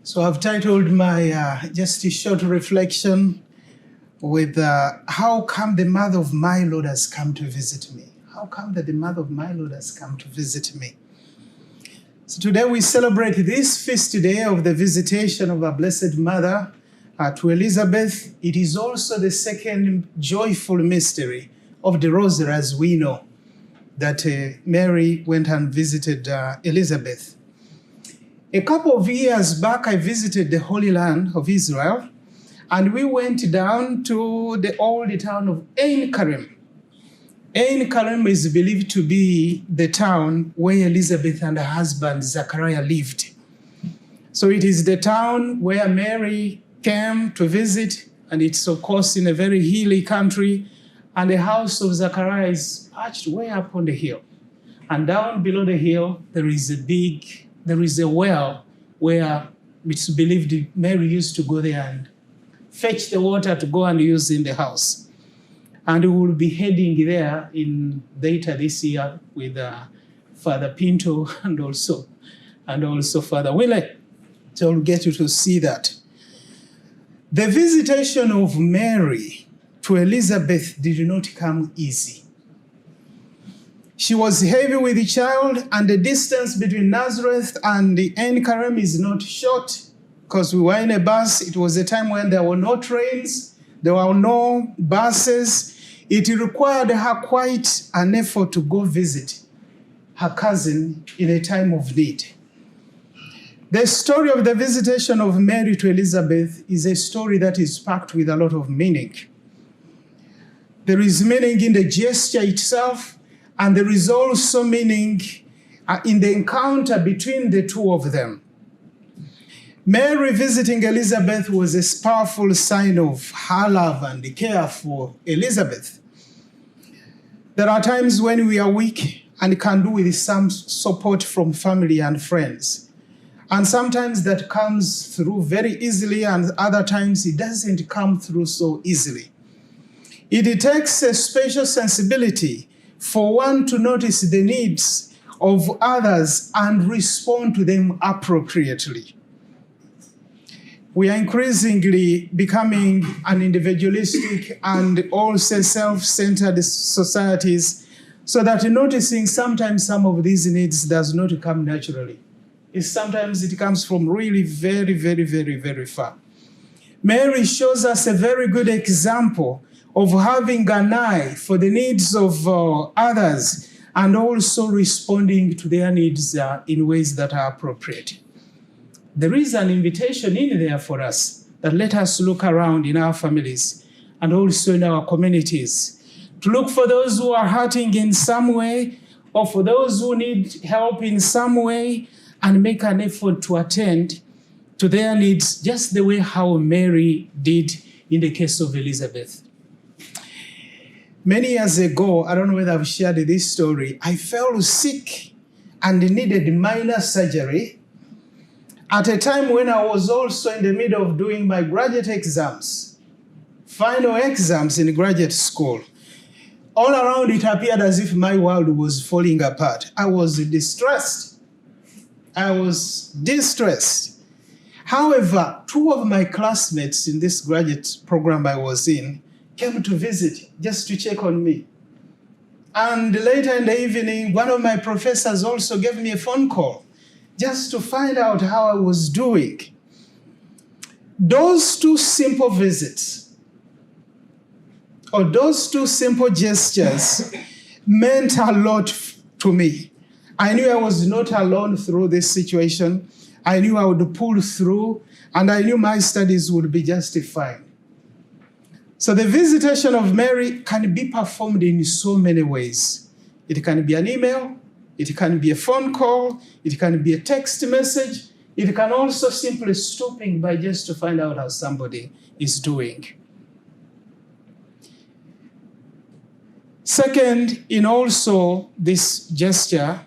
So I've titled my just a short reflection with how come the mother of my Lord has come to visit me? How come that the mother of my Lord has come to visit me? So today we celebrate this feast day of the visitation of our Blessed Mother to Elizabeth. It is also the second joyful mystery of the Rosary, as we know, that Mary went and visited Elizabeth. A couple of years back, I visited the Holy Land of Israel, and we went down to the old town of Ein Karim. Ein Karim is believed to be the town where Elizabeth and her husband Zachariah lived. So it is the town where Mary came to visit, and it's of course in a very hilly country, and the house of Zachariah is perched way up on the hill. And down below the hill, there is a well where it's believed Mary used to go there and fetch the water to go and use in the house. And we will be heading there in later this year with Father Pinto and also Father Wille. So we'll get you to see that. The visitation of Mary to Elizabeth did not come easy. She was heavy with the child, and the distance between Nazareth and the Ein Karim is not short, because we were in a bus. It was a time when there were no trains, there were no buses. It required her quite an effort to go visit her cousin in a time of need. The story of the visitation of Mary to Elizabeth is a story that is packed with a lot of meaning. There is meaning in the gesture itself, and there is also meaning in the encounter between the two of them. Mary visiting Elizabeth was a powerful sign of her love and care for Elizabeth. There are times when we are weak and can do with some support from family and friends. And sometimes that comes through very easily, and other times it doesn't come through so easily. It takes a special sensibility for one to notice the needs of others and respond to them appropriately. We are increasingly becoming an individualistic and also self-centered societies, so that noticing sometimes some of these needs does not come naturally. Sometimes it comes from really very, very, very, very far. Mary shows us a very good example of having an eye for the needs of others and also responding to their needs in ways that are appropriate. There is an invitation in there for us that let us look around in our families and also in our communities to look for those who are hurting in some way, or for those who need help in some way, and make an effort to attend to their needs just the way how Mary did in the case of Elizabeth. Many years ago, I don't know whether I've shared this story, I fell sick and needed minor surgery at a time when I was also in the middle of doing my graduate exams, final exams in graduate school. All around it appeared as if my world was falling apart. I was distressed. However, two of my classmates in this graduate program I was in came to visit just to check on me. And later in the evening, one of my professors also gave me a phone call just to find out how I was doing. Those two simple visits, or those two simple gestures, meant a lot to me. I knew I was not alone through this situation. I knew I would pull through, and I knew my studies would be just fine. So the visitation of Mary can be performed in so many ways. It can be an email, it can be a phone call, it can be a text message, it can also simply stopping by just to find out how somebody is doing. Second, in also this gesture,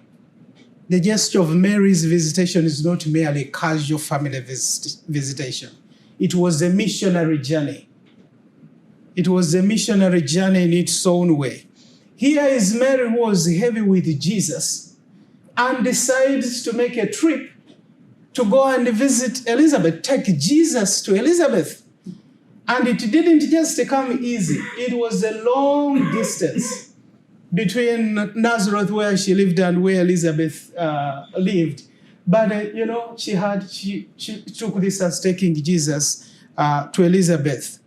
the gesture of Mary's visitation is not merely a casual family visitation. It was a missionary journey. It was a missionary journey in its own way. Here is Mary, who was heavy with Jesus and decides to make a trip to go and visit Elizabeth, take Jesus to Elizabeth. And it didn't just come easy. It was a long distance between Nazareth, where she lived, and where Elizabeth lived. But, she took this as taking Jesus to Elizabeth.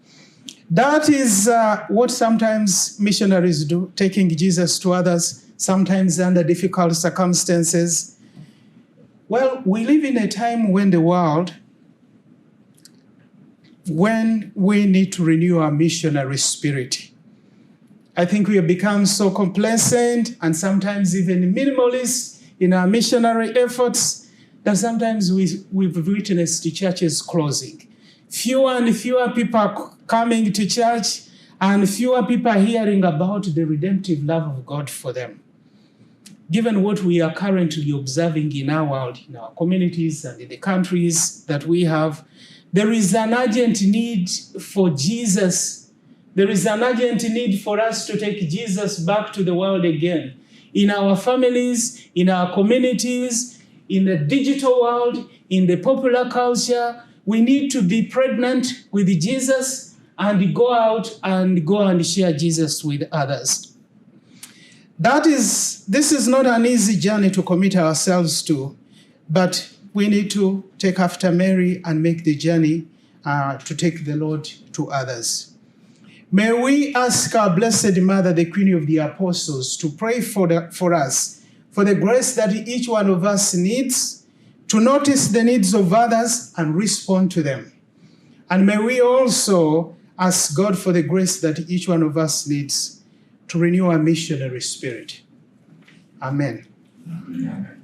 That is what sometimes missionaries do, taking Jesus to others, sometimes under difficult circumstances. Well, we live in a time when we need to renew our missionary spirit. I think we have become so complacent and sometimes even minimalist in our missionary efforts that sometimes we've witnessed churches closing. Fewer and fewer people are coming to church, and fewer people are hearing about the redemptive love of God for them. Given what we are currently observing in our world, in our communities and in the countries that we have, there is an urgent need for Jesus. There is an urgent need for us to take Jesus back to the world again. In our families, in our communities, in the digital world, in the popular culture, we need to be pregnant with Jesus and go out and share Jesus with others. This is not an easy journey to commit ourselves to, but we need to take after Mary and make the journey to take the Lord to others. May we ask our Blessed Mother, the Queen of the Apostles, to pray for us, for the grace that each one of us needs, to notice the needs of others and respond to them. And may we also ask God for the grace that each one of us needs to renew our missionary spirit. Amen. Amen.